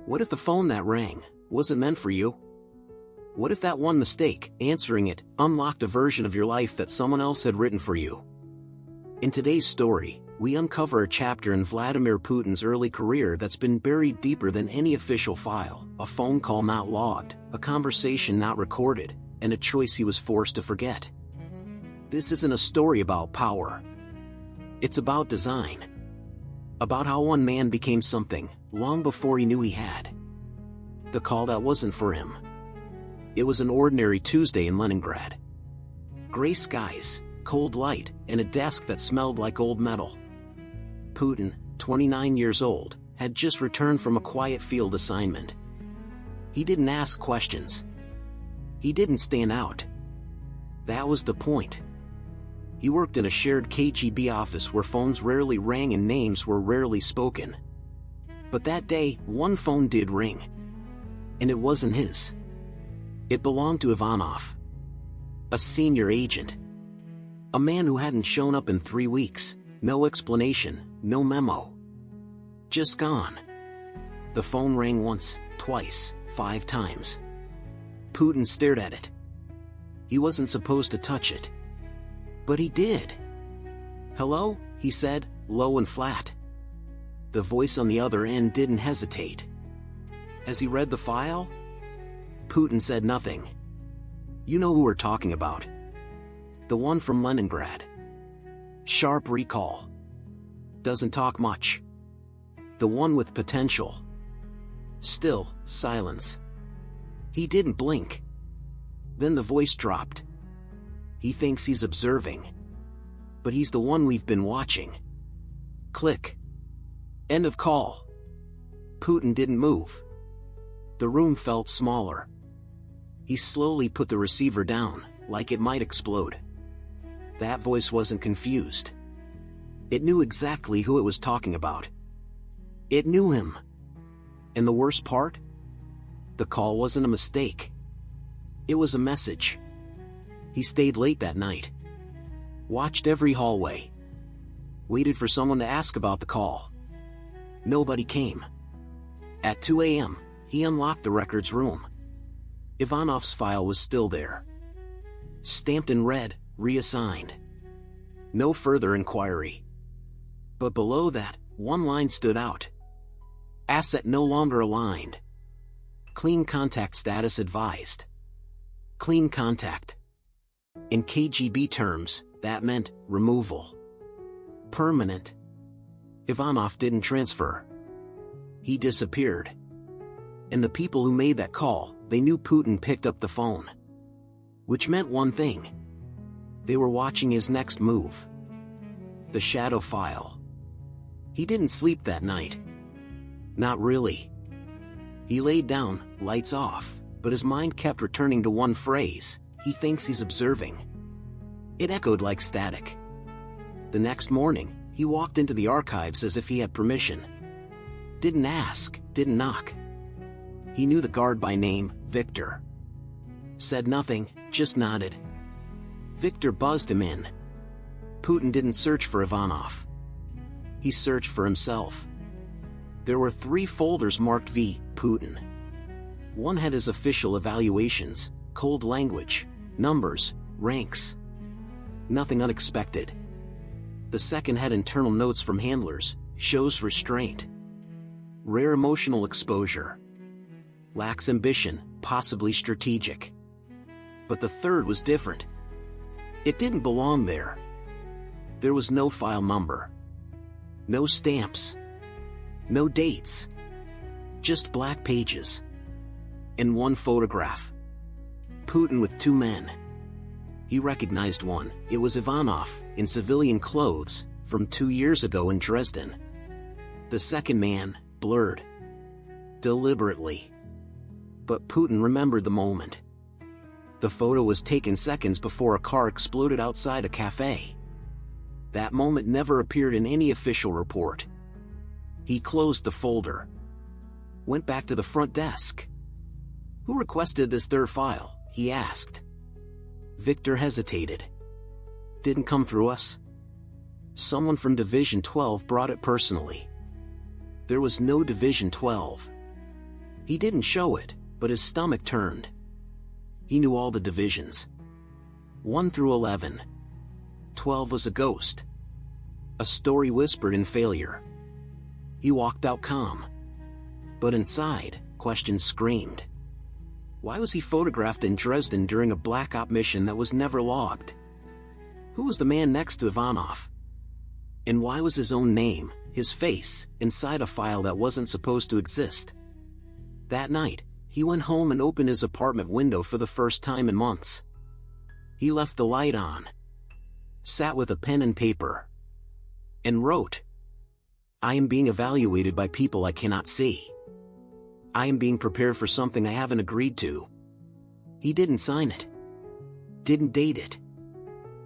What if the phone that rang wasn't meant for you? What if that one mistake, answering it, unlocked a version of your life that someone else had written for you? In today's story, we uncover a chapter in Vladimir Putin's early career that's been buried deeper than any official file, a phone call not logged, a conversation not recorded, and a choice he was forced to forget. This isn't a story about power. It's about design. About how one man became something, long before he knew he had. The call that wasn't for him. It was an ordinary Tuesday in Leningrad. Gray skies, cold light, and a desk that smelled like old metal. Putin, 29 years old, had just returned from a quiet field assignment. He didn't ask questions. He didn't stand out. That was the point. He worked in a shared KGB office where phones rarely rang and names were rarely spoken. But that day, one phone did ring. And it wasn't his. It belonged to Ivanov. A senior agent. A man who hadn't shown up in 3 weeks, no explanation, no memo. Just gone. The phone rang once, twice, 5 times. Putin stared at it. He wasn't supposed to touch it. But he did. "Hello?" he said, low and flat. The voice on the other end didn't hesitate. Has he read the file? Putin said nothing. "You know who we're talking about. The one from Leningrad. Sharp recall. Doesn't talk much. The one with potential." Still, silence. He didn't blink. Then the voice dropped. "He thinks he's observing. But he's the one we've been watching." Click. End of call. Putin didn't move. The room felt smaller. He slowly put the receiver down, like it might explode. That voice wasn't confused. It knew exactly who it was talking about. It knew him. And the worst part? The call wasn't a mistake. It was a message. He stayed late that night. Watched every hallway. Waited for someone to ask about the call. Nobody came. At 2 a.m., he unlocked the records room. Ivanov's file was still there. Stamped in red, reassigned. No further inquiry. But below that, one line stood out. Asset no longer aligned. Clean contact status advised. Clean contact. In KGB terms, that meant removal. Permanent. Ivanov didn't transfer. He disappeared. And the people who made that call, they knew Putin picked up the phone. Which meant one thing. They were watching his next move. The shadow file. He didn't sleep that night. Not really. He laid down, lights off, but his mind kept returning to one phrase: he thinks he's observing. It echoed like static. The next morning, he walked into the archives as if he had permission. Didn't ask, didn't knock. He knew the guard by name, Victor. Said nothing, just nodded. Victor buzzed him in. Putin didn't search for Ivanov. He searched for himself. There were 3 folders marked V, Putin. One had his official evaluations, cold language, numbers, ranks. Nothing unexpected. The second had internal notes from handlers, shows restraint. Rare emotional exposure. Lacks ambition, possibly strategic. But the third was different. It didn't belong there. There was no file number. No stamps. No dates. Just black pages. And one photograph. Putin with 2 men. He recognized one. It was Ivanov, in civilian clothes, from 2 years ago in Dresden. The second man, blurred. Deliberately. But Putin remembered the moment. The photo was taken seconds before a car exploded outside a cafe. That moment never appeared in any official report. He closed the folder. Went back to the front desk. "Who requested this third file?" he asked. Victor hesitated. "Didn't come through us. Someone from Division 12 brought it personally." There was no Division 12. He didn't show it, but his stomach turned. He knew all the divisions. 1 through 11. 12 was a ghost. A story whispered in failure. He walked out calm. But inside, questions screamed. Why was he photographed in Dresden during a Black Op mission that was never logged? Who was the man next to Ivanov? And why was his own name, his face, inside a file that wasn't supposed to exist? That night, he went home and opened his apartment window for the first time in months. He left the light on, sat with a pen and paper, and wrote, "I am being evaluated by people I cannot see. I am being prepared for something I haven't agreed to." He didn't sign it. Didn't date it.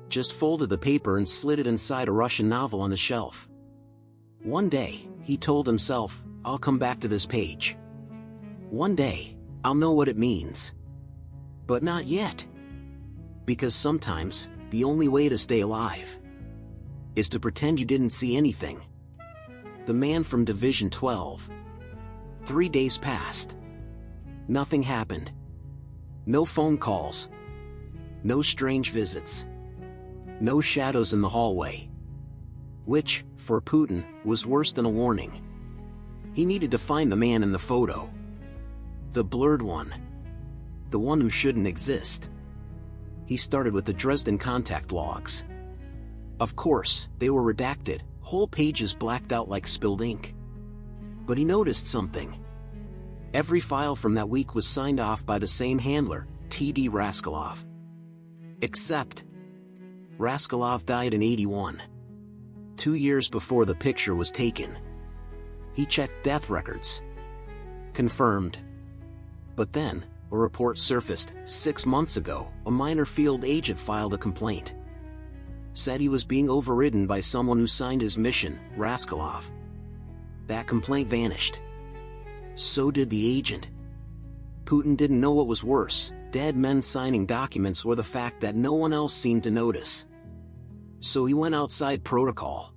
Just folded the paper and slid it inside a Russian novel on the shelf. One day, he told himself, "I'll come back to this page. One day, I'll know what it means." But not yet. Because sometimes, the only way to stay alive is to pretend you didn't see anything. The man from Division 12. 3 days passed. Nothing happened. No phone calls. No strange visits. No shadows in the hallway. Which, for Putin, was worse than a warning. He needed to find the man in the photo. The blurred one. The one who shouldn't exist. He started with the Dresden contact logs. Of course, they were redacted, whole pages blacked out like spilled ink. But he noticed something. Every file from that week was signed off by the same handler, T.D. Raskolov. Except, Raskolov died in '81. 2 years before the picture was taken. He checked death records. Confirmed. But then, a report surfaced. 6 months ago, a minor field agent filed a complaint. Said he was being overridden by someone who signed his mission, Raskolov. That complaint vanished. So did the agent. Putin didn't know what was worse, dead men signing documents or the fact that no one else seemed to notice. So he went outside protocol.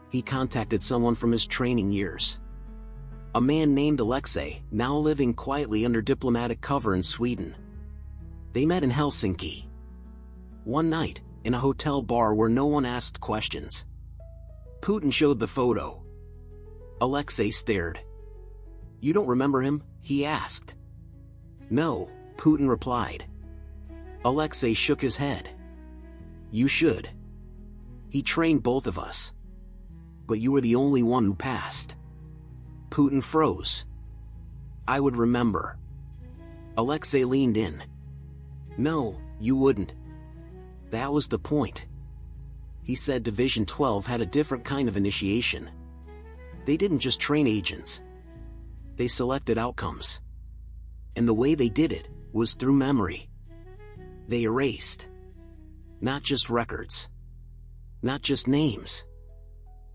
He contacted someone from his training years. A man named Alexei, now living quietly under diplomatic cover in Sweden. They met in Helsinki. One night, in a hotel bar where no one asked questions. Putin showed the photo. Alexei stared. "You don't remember him?" he asked. "No," Putin replied. Alexei shook his head. "You should. He trained both of us. But you were the only one who passed." Putin froze. "I would remember." Alexei leaned in. "No, you wouldn't. That was the point." He said Division 12 had a different kind of initiation. They didn't just train agents. They selected outcomes. And the way they did it was through memory. They erased. Not just records. Not just names.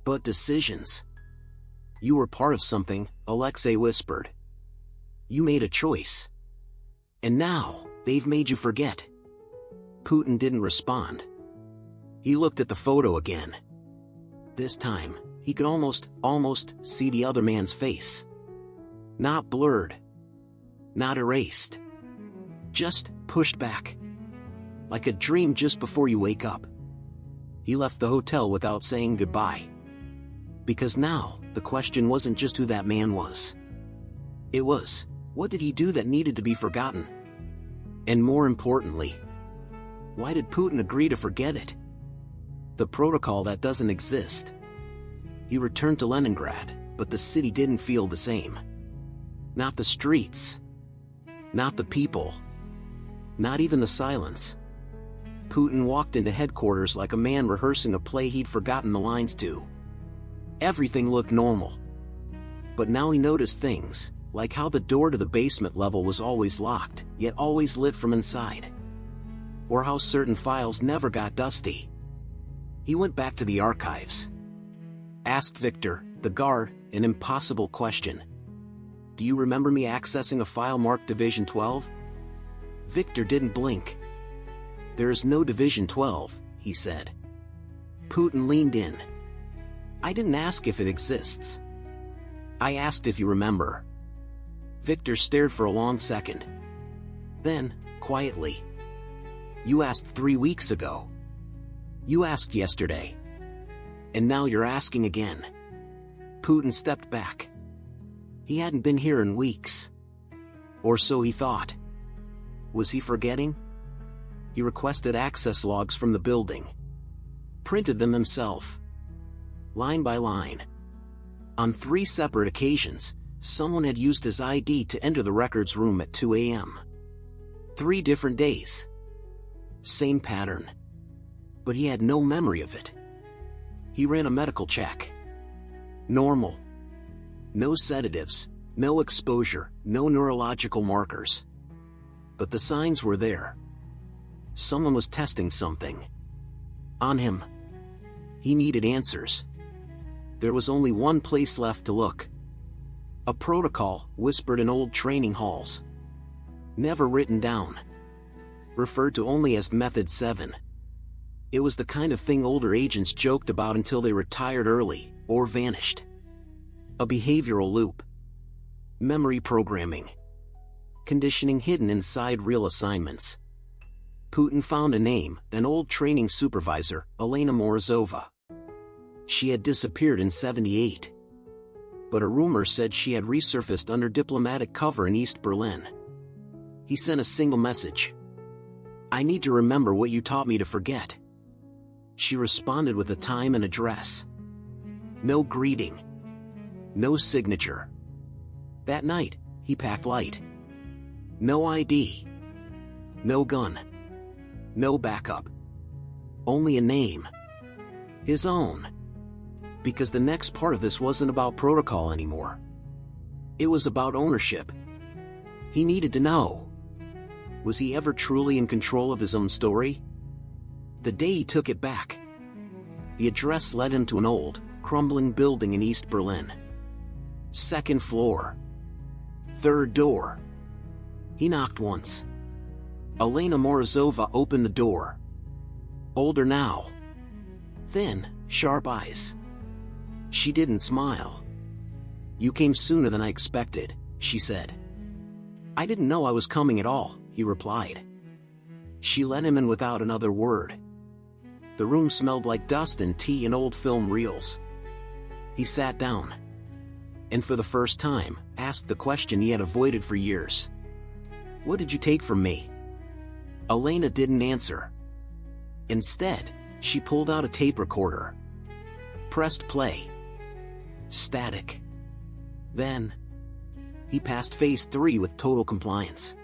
But decisions. "You were part of something," Alexei whispered. "You made a choice. And now, they've made you forget." Putin didn't respond. He looked at the photo again. This time, he could almost see the other man's face. Not blurred. Not erased. Just pushed back. Like a dream just before you wake up. He left the hotel without saying goodbye. Because now, the question wasn't just who that man was. It was, what did he do that needed to be forgotten? And more importantly, why did Putin agree to forget it? The protocol that doesn't exist. He returned to Leningrad, but the city didn't feel the same. Not the streets. Not the people. Not even the silence. Putin walked into headquarters like a man rehearsing a play he'd forgotten the lines to. Everything looked normal. But now he noticed things, like how the door to the basement level was always locked, yet always lit from inside. Or how certain files never got dusty. He went back to the archives. Asked Victor, the guard, an impossible question. "Do you remember me accessing a file marked Division 12? Victor didn't blink. "There is no Division 12, he said. Putin leaned in. "I didn't ask if it exists. I asked if you remember." Victor stared for a long second. Then, quietly, "You asked 3 weeks ago. You asked yesterday. And now you're asking again." Putin stepped back. He hadn't been here in weeks. Or so he thought. Was he forgetting? He requested access logs from the building. Printed them himself. Line by line. On 3 separate occasions, someone had used his ID to enter the records room at 2 a.m. 3 different days. Same pattern. But he had no memory of it. He ran a medical check. Normal. No sedatives, no exposure, no neurological markers. But the signs were there. Someone was testing something. On him. He needed answers. There was only one place left to look. A protocol, whispered in old training halls. Never written down. Referred to only as Method 7. It was the kind of thing older agents joked about until they retired early, or vanished. A behavioral loop. Memory programming. Conditioning hidden inside real assignments. Putin found a name, an old training supervisor, Elena Morozova. She had disappeared in '78. But a rumor said she had resurfaced under diplomatic cover in East Berlin. He sent a single message. "I need to remember what you taught me to forget." She responded with a time and address. No greeting. No signature. That night, he packed light. No ID. No gun. No backup. Only a name. His own. Because the next part of this wasn't about protocol anymore. It was about ownership. He needed to know. Was he ever truly in control of his own story? The day he took it back. The address led him to an old, crumbling building in East Berlin. 2nd floor. 3rd door. He knocked once. Elena Morozova opened the door. Older now. Thin, sharp eyes. She didn't smile. "You came sooner than I expected," she said. "I didn't know I was coming at all," he replied. She let him in without another word. The room smelled like dust and tea and old film reels. He sat down. And for the first time, asked the question he had avoided for years. "What did you take from me?" Elena didn't answer. Instead, she pulled out a tape recorder. Pressed play. Static. Then, he passed phase 3 with total compliance.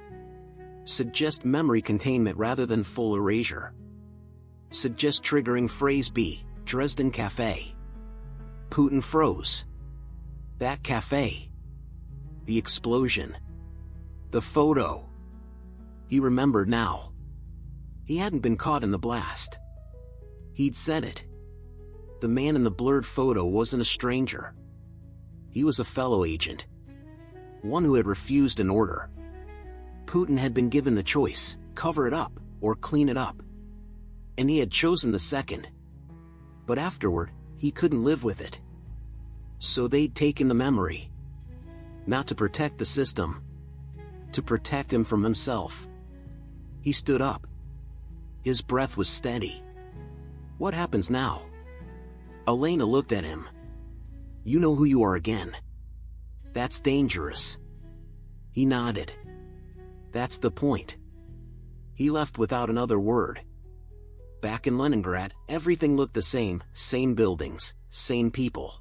Suggest memory containment rather than full erasure. Suggest triggering phrase B, Dresden Cafe. Putin froze. That cafe. The explosion. The photo. He remembered now. He hadn't been caught in the blast. He'd said it. The man in the blurred photo wasn't a stranger. He was a fellow agent. One who had refused an order. Putin had been given the choice, cover it up, or clean it up. And he had chosen the second. But afterward, he couldn't live with it. So they'd taken the memory. Not to protect the system. To protect him from himself. He stood up. His breath was steady. "What happens now?" Elena looked at him. "You know who you are again. That's dangerous." He nodded. "That's the point." He left without another word. Back in Leningrad, everything looked the same buildings, same people.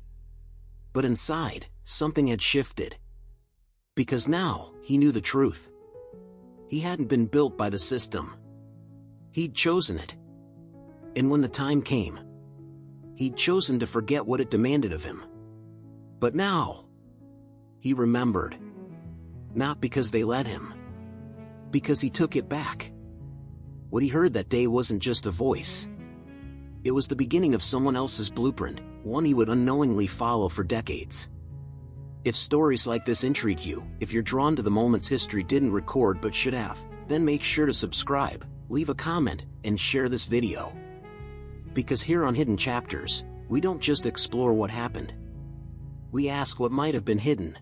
But inside, something had shifted. Because now, he knew the truth. He hadn't been built by the system. He'd chosen it. And when the time came, he'd chosen to forget what it demanded of him. But now, he remembered. Not because they let him. Because he took it back. What he heard that day wasn't just a voice. It was the beginning of someone else's blueprint, one he would unknowingly follow for decades. If stories like this intrigue you, if you're drawn to the moments history didn't record but should have, then make sure to subscribe, leave a comment, and share this video. Because here on Hidden Chapters, we don't just explore what happened. We ask what might have been hidden.